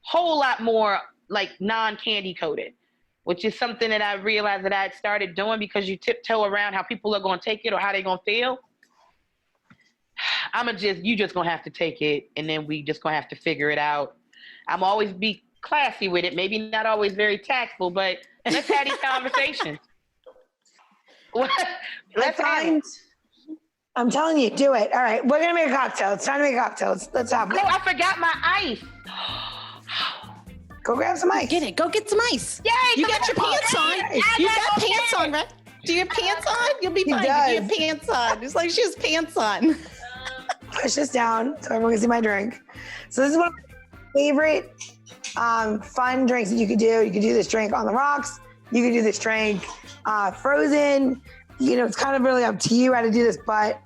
whole lot more like non-candy coated, which is something that I realized that I had started doing because you tiptoe around how people are going to take it or how they're going to feel. You just gonna have to take it, and then we just gonna have to figure it out. I'm always be classy with it, maybe not always very tactful, but let's have these conversations. Let's have it. I'm telling you, do it. All right, we're gonna make a cocktail. It's time to make a cocktail. Let's have it. Oh, I forgot my ice. Go grab some ice. Get it. Go get some ice. Yay! You got your pants on. You got pants on, right? Do you have pants on? You'll be fine. Do you have pants on? It's like she has pants on. Push this down so everyone can see my drink. So this is one of my favorite fun drinks that you could do. You could do this drink on the rocks. You could do this drink frozen. You know, it's kind of really up to you how to do this, but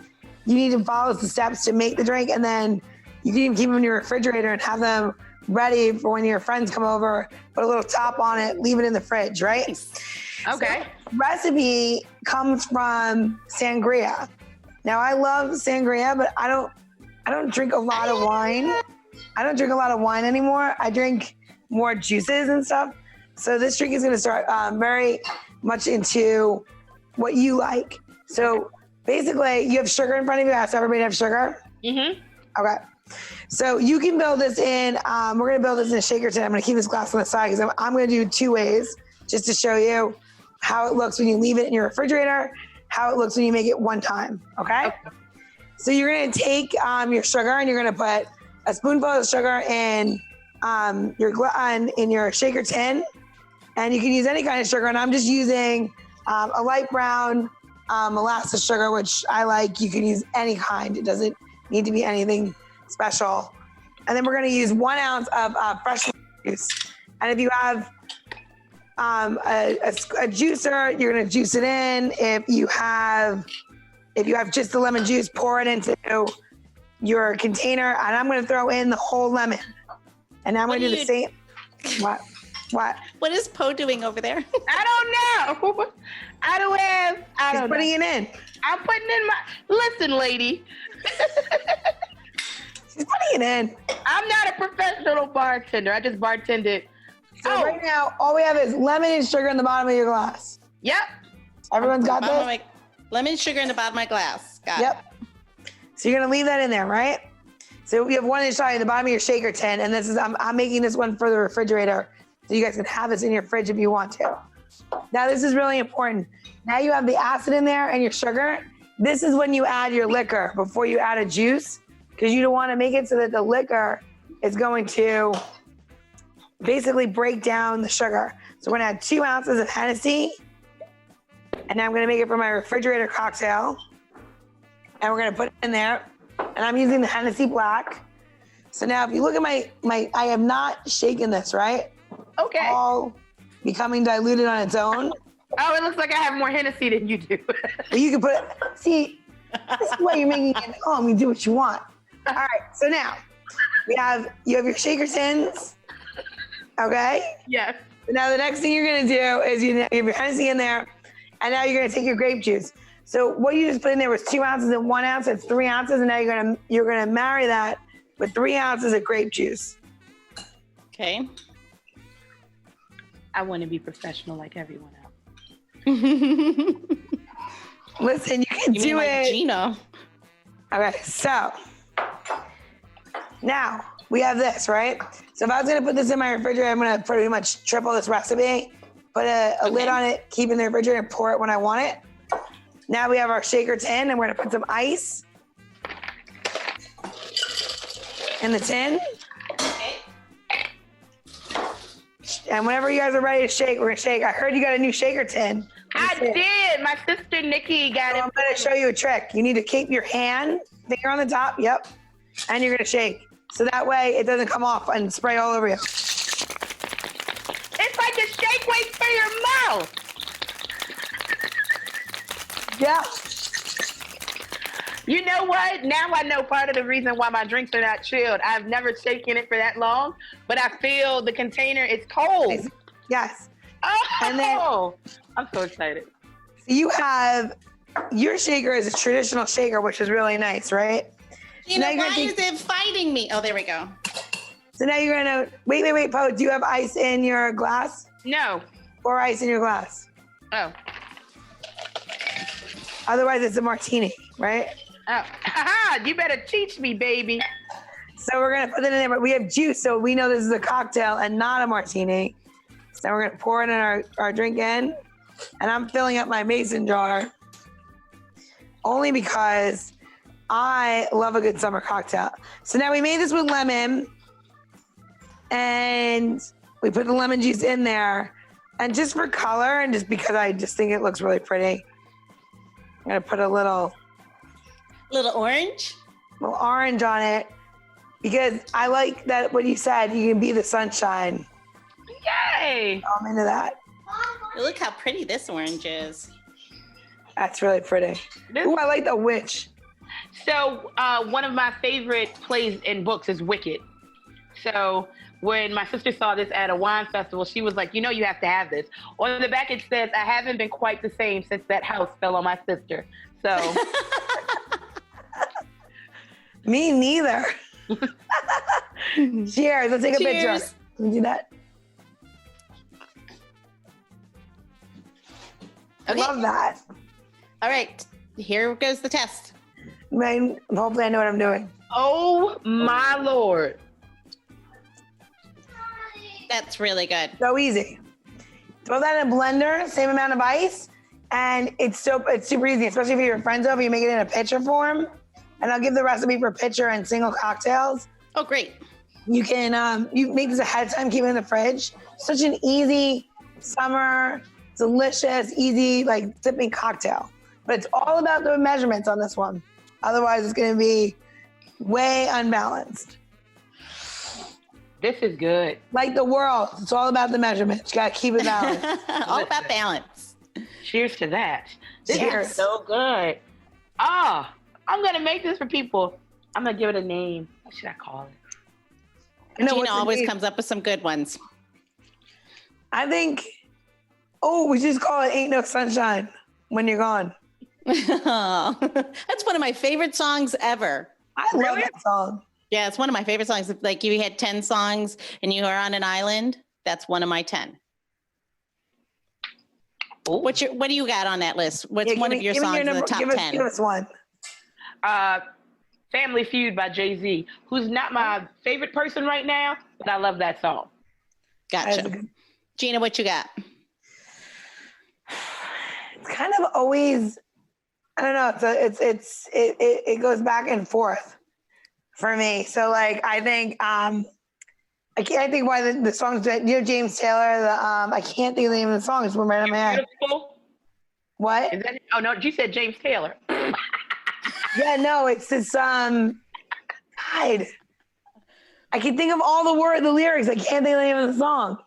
you need to follow the steps to make the drink, and then you can even keep them in your refrigerator and have them ready for when your friends come over. Put a little top on it, leave it in the fridge, right? Okay. So, recipe comes from sangria. Now I love sangria, but I don't drink a lot of wine. I don't drink a lot of wine anymore. I drink more juices and stuff. So this drink is going to start very much into what you like. So basically, you have sugar in front of you. Ask everybody to have sugar. Mm-hmm. Okay. So you can build this in. We're going to build this in a shaker tin. I'm going to keep this glass on the side because I'm going to do 2 ways just to show you how it looks when you leave it in your refrigerator, how it looks when you make it one time, okay? So you're gonna take your sugar and you're gonna put a spoonful of sugar in your shaker tin, and you can use any kind of sugar, and I'm just using a light brown molasses sugar, which I like. You can use any kind. It doesn't need to be anything special. And then we're gonna use 1 ounce of fresh juice. And if you have a juicer, you're gonna juice it in. If you have just the lemon juice, pour it into your container, and I'm gonna throw in the whole lemon. And now I'm gonna do the same. What? What is Poe doing over there? I don't know. I don't know. Putting it in. I'm putting in listen, lady. She's putting it in. I'm not a professional bartender. I just bartended. So right now, all we have is lemon and sugar in the bottom of your glass. Yep. Everyone's got this? Lemon sugar in the bottom of my glass. Got it. So you're gonna leave that in there, right? So you have 1 inch in the bottom of your shaker tin, and this is I'm making this one for the refrigerator, so you guys can have this in your fridge if you want to. Now this is really important. Now you have the acid in there and your sugar. This is when you add your liquor before you add a juice, because you don't want to make it so that the liquor is going to basically break down the sugar. So we're gonna add 2 ounces of Hennessy, and now I'm gonna make it for my refrigerator cocktail. And we're gonna put it in there, and I'm using the Hennessy Black. So now if you look at my I have not shaken this, right? Okay. All becoming diluted on its own. Oh, it looks like I have more Hennessy than you do. But you can put, see, this is why you're making it at home. You do what you want. All right, so now you have your shaker tins, okay? Yes. So now the next thing you're gonna do is you have your Hennessy in there, and now you're gonna take your grape juice. So what you just put in there was 2 ounces and 1 ounce. It's 3 ounces, and now you're gonna marry that with 3 ounces of grape juice. Okay. I want to be professional like everyone else. Listen, you can You do mean it. like Gina. Okay, so now we have this, right? So if I was gonna put this in my refrigerator, I'm gonna pretty much triple this recipe, put a lid on it, keep it in the refrigerator, and pour it when I want it. Now we have our shaker tin, and we're gonna put some ice in the tin. And whenever you guys are ready to shake, we're gonna shake. I heard you got a new shaker tin. I did. My sister Nikki got it. I'm gonna show you a trick. You need to keep your finger on the top, yep. And you're gonna shake. So that way it doesn't come off and spray all over you. Wow. Yeah. You know what? Now I know part of the reason why my drinks are not chilled. I've never shaken it for that long, but I feel the container is cold. Yes. Oh, And then I'm so excited. you have your shaker is a traditional shaker, which is really nice, right? Gina, why is it fighting me? Oh, there we go. So now you're gonna wait, Poe. Do you have ice in your glass? No. Or ice in your glass? Oh. Otherwise, it's a martini, right? Oh. Haha, you better teach me, baby. So we're gonna put it in there, but we have juice, so we know this is a cocktail and not a martini. So we're gonna pour it in our drink in, and I'm filling up my mason jar only because I love a good summer cocktail. So now we made this with lemon, and we put the lemon juice in there, and just for color, and just because I just think it looks really pretty, I'm gonna put a little orange orange on it because I like that what you said, you can be the sunshine. Yay! I'm into that. Look how pretty this orange is. That's really pretty. Ooh, I like the witch. So one of my favorite plays in books is Wicked. So when my sister saw this at a wine festival, she was like, you know, you have to have this. On the back it says, I haven't been quite the same since that house fell on my sister. So. Me neither. Cheers. Let's take a picture. Can we do that? Okay. Love that. All right, here goes the test. Hopefully I know what I'm doing. Oh my Lord. That's really good. So easy. Throw that in a blender, same amount of ice, and it's super easy, especially if your friends over, you make it in a pitcher form. And I'll give the recipe for pitcher and single cocktails. Oh, great. You can you make this ahead of time, keep it in the fridge. Such an easy summer, delicious, easy like sipping cocktail. But it's all about the measurements on this one. Otherwise, it's going to be way unbalanced. This is good. Like the world, it's all about the measurements. You got to keep it balanced. All about balance. Cheers to that. This Cheers. is so good. Ah, I'm going to make this for people. I'm going to give it a name. What should I call it? Gina always comes up with some good ones. I think, we just call it Ain't No Sunshine When You're Gone. That's one of my favorite songs ever. I love that song. Yeah, it's one of my favorite songs. Like you had 10 songs and you are on an island. That's one of my 10. Ooh. What do you got on that list? What's one of your songs in the top 10? Give us one. Family Feud by Jay-Z, who's not my favorite person right now, but I love that song. Gotcha. Gina, what you got? It's kind of always, I don't know. It goes back and forth for me. So like, I think, I can't think why the songs that, James Taylor, I can't think of the name of the song. It's one right in my head. Beautiful. What? Is that, oh no, you said James Taylor. Yeah, no, it's this, God. I can think of all the lyrics. I can't think of the name of the song.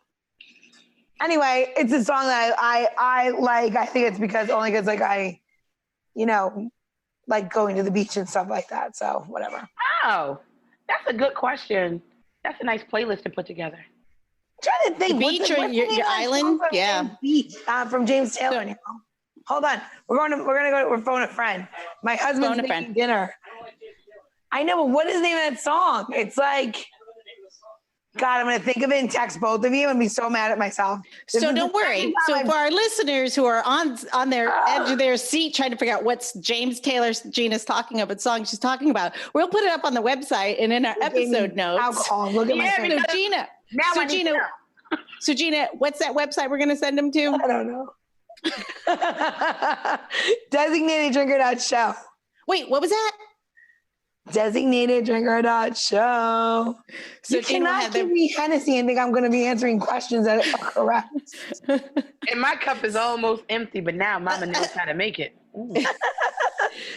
Anyway, it's a song that I like. I think it's because like I, like going to the beach and stuff like that. So whatever. Oh, that's a good question. That's a nice playlist to put together. I'm trying to think. The beach or your island? Yeah. Beach from James Taylor. Hold on. We're phone a friend. My husband's making dinner. I know, but what is the name of that song? It's like, God, I'm going to think of it and text both of you and be so mad at myself. So don't worry. So for our listeners who are on their edge of their seat trying to figure out what's James Taylor Gina's talking about, song she's talking about, we'll put it up on the website and in our episode notes. Alcohol. Look at my face. So Gina, what's that website we're going to send them to? I don't know. DesignateDrinker.show. Wait, what was that? DesignateDrinker.show. So you cannot give me Hennessy and think I'm going to be answering questions that are correct. And my cup is almost empty, but now Mama knows how to make it.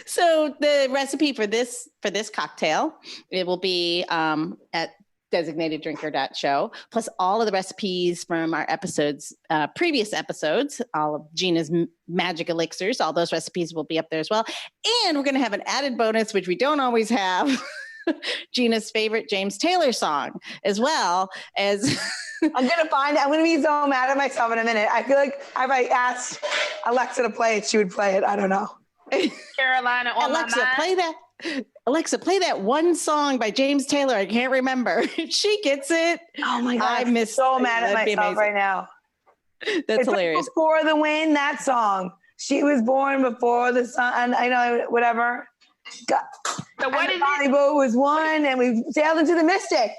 So the recipe for this cocktail, it will be at designateddrinker.show, plus all of the recipes from our episodes, previous episodes, all of Gina's magic elixirs, all those recipes will be up there as well. And we're going to have an added bonus, which we don't always have, Gina's favorite James Taylor song, as well as... I'm going to be so mad at myself in a minute. I feel like if I asked Alexa to play it, she would play it. I don't know. Carolina on Alexa, my mind. play that. Alexa, play that one song by James Taylor. I can't remember. She gets it. Oh my God. I'm so mad at myself right now. That's hilarious. Like Before the Wind, that song. She was born before the sun. I know, whatever. God. So what is the it? boat was one, and we sailed into the Mystic.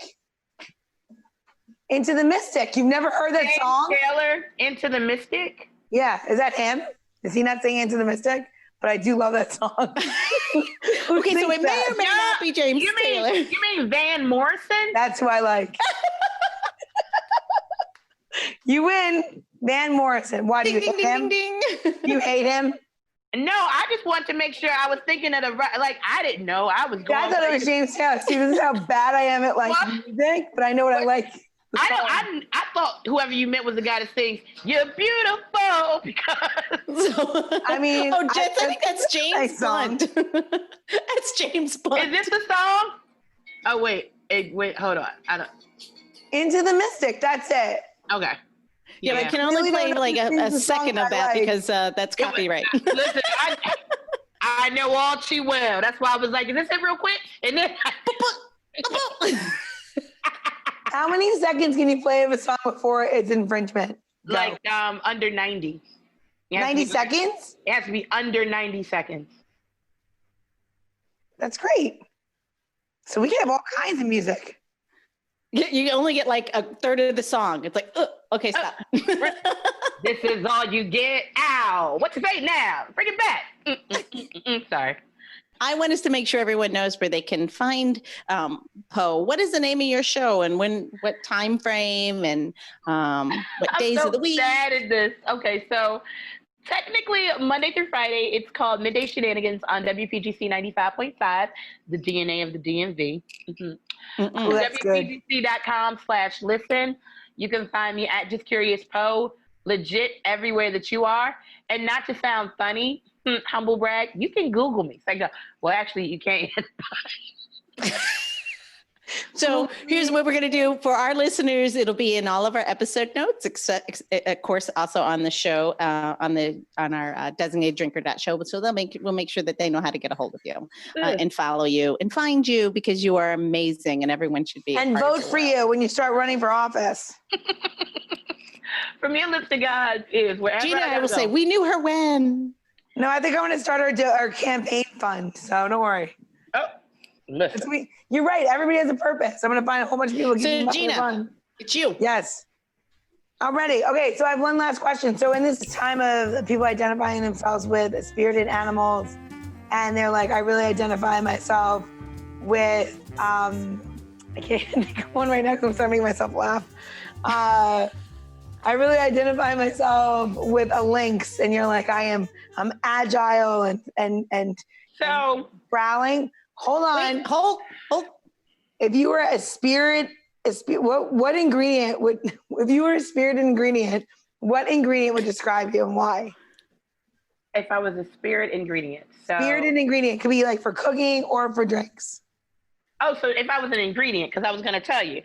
Into the Mystic. You've never heard that James song? Taylor, Into the Mystic? Yeah. Is that him? Is he not singing Into the Mystic? But I do love that song. Okay, so it may or may not be James Taylor. You mean Van Morrison? That's who I like. You win, Van Morrison. Why do you hate him? Ding. You hate him? No, I just wanted to make sure I was thinking of I didn't know. I was going. I thought it was James Taylor. See, this is how bad I am at music, but I know what I like. I thought whoever you meant was the guy that sings "You're Beautiful" because I mean, I think that's James Blunt. That's James Blunt. Is this the song? Oh wait, hold on. I don't. Into the Mystic. That's it. Okay. Yeah, but I can only play like a second of that because that's copyright. Listen, I know all too well. That's why I was like, "Is this it real quick?" And then. How many seconds can you play of a song before it's infringement? Go. Like under 90. 90 seconds? It has to be under 90 seconds. That's great. So we can have all kinds of music. You only get like a third of the song. It's like, okay, stop. This is all you get. Ow. What you say now? Bring it back. Sorry. I want us to make sure everyone knows where they can find Poe. What is the name of your show and what time frame and what days of the week? I'm so bad at this. Okay, so technically Monday through Friday, it's called Midday Shenanigans on WPGC 95.5, the DNA of the DMV. WPGC.com/listen. You can find me at Just Curious Poe, legit everywhere that you are. And not to sound funny, humble brag, you can Google me. So I go, well, actually, you can't. So here's what we're going to do for our listeners. It'll be in all of our episode notes, except, of course, also on the show, on our designateddrinker.show. So we'll make sure that they know how to get a hold of you and follow you and find you because you are amazing and everyone should be. And vote for you when you start running for office. From your lips to God is wherever Gina, I will say, we knew her when. No, I think I'm going to start our campaign fund. So don't worry. Oh, listen. You're right. Everybody has a purpose. I'm going to find a whole bunch of people. So Gina, it's you. Yes. I'm ready. Okay. So I have one last question. So in this time of people identifying themselves with spirited animals, and they're like, I really identify myself with, I can't think of one right now because I'm starting to make myself laugh. I really identify myself with a lynx, and you're like, I'm agile and prowling. Hold on. Wait, hold. If you were a spirit, what ingredient if you were a spirit ingredient, what ingredient would describe you and why? If I was a spirit ingredient. Spirited ingredient could be like for cooking or for drinks. Oh, so if I was an ingredient, because I was going to tell you.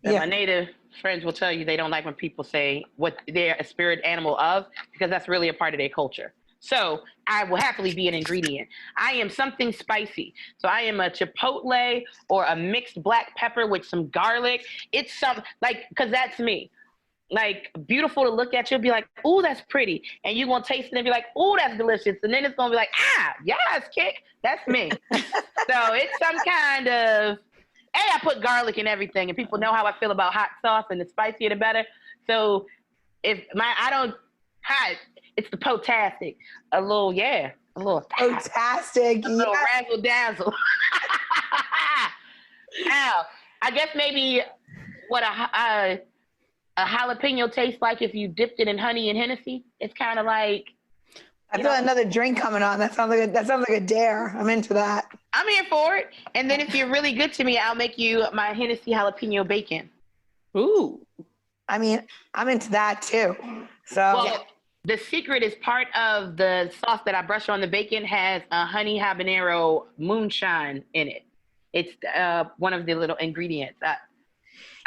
Yeah. My native friends will tell you they don't like when people say what they're a spirit animal of, because that's really a part of their culture. So I will happily be an ingredient. I am something spicy. So I am a chipotle or a mixed black pepper with some garlic. It's because that's me. Like, beautiful to look at. You'll be like, ooh, that's pretty. And you're going to taste it and be like, ooh, that's delicious. And then it's going to be like, yes, kick. That's me. So it's some kind of, I put garlic in everything, and people know how I feel about hot sauce, and the spicier the better. So it's the potastic. A little potastic. A little razzle dazzle. Now, I guess maybe what a jalapeno tastes like if you dipped it in honey and Hennessy. It's kind of like. I feel another drink coming on. That sounds like a dare. I'm into that. I'm here for it. And then if you're really good to me, I'll make you my Hennessy jalapeno bacon. Ooh. I mean, I'm into that too. So Well, the secret is part of the sauce that I brush on the bacon has a honey habanero moonshine in it. It's one of the little ingredients.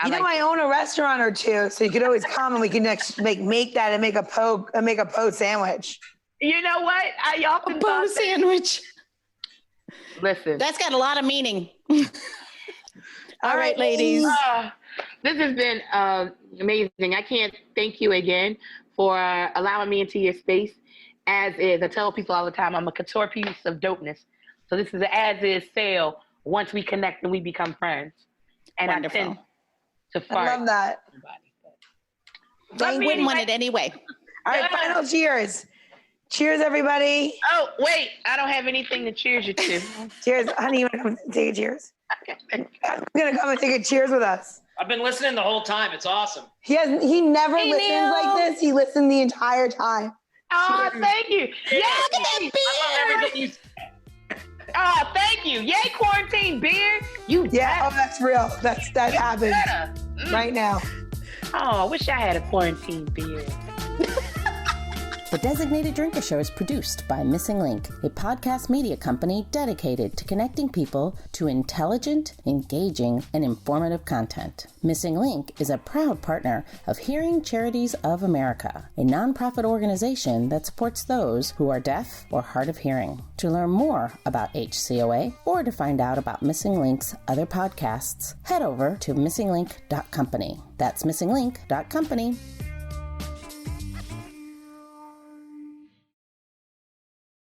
I own a restaurant or two, so you could always come and we can make that and make a poe sandwich. You know what? I often A bow sandwich. Listen, That's got a lot of meaning. All right, ladies. This has been amazing. I can't thank you again for allowing me into your space. As is, I tell people all the time, I'm a couture piece of dopeness. So this is an as is sale once we connect and we become friends. And Wonderful. I tend to fart. I love that. I wouldn't want it anyway. All right, final cheers. Cheers, everybody. Oh, wait. I don't have anything to cheers you to. Cheers. Honey, you want to come take a cheers? I'm going to come and take a cheers with us. I've been listening the whole time. It's awesome. He never Hey, listens Neil. like this. He listened the entire time. Oh, thank you. Yay! I love everything you Oh, thank you. Yay, quarantine beer. Yeah, that's real. That happened better. right now. Oh, I wish I had a quarantine beer. The Designated Drinker Show is produced by Missing Link, a podcast media company dedicated to connecting people to intelligent, engaging, and informative content. Missing Link is a proud partner of Hearing Charities of America, a nonprofit organization that supports those who are deaf or hard of hearing. To learn more about HCOA or to find out about Missing Link's other podcasts, head over to missinglink.company. That's missinglink.company.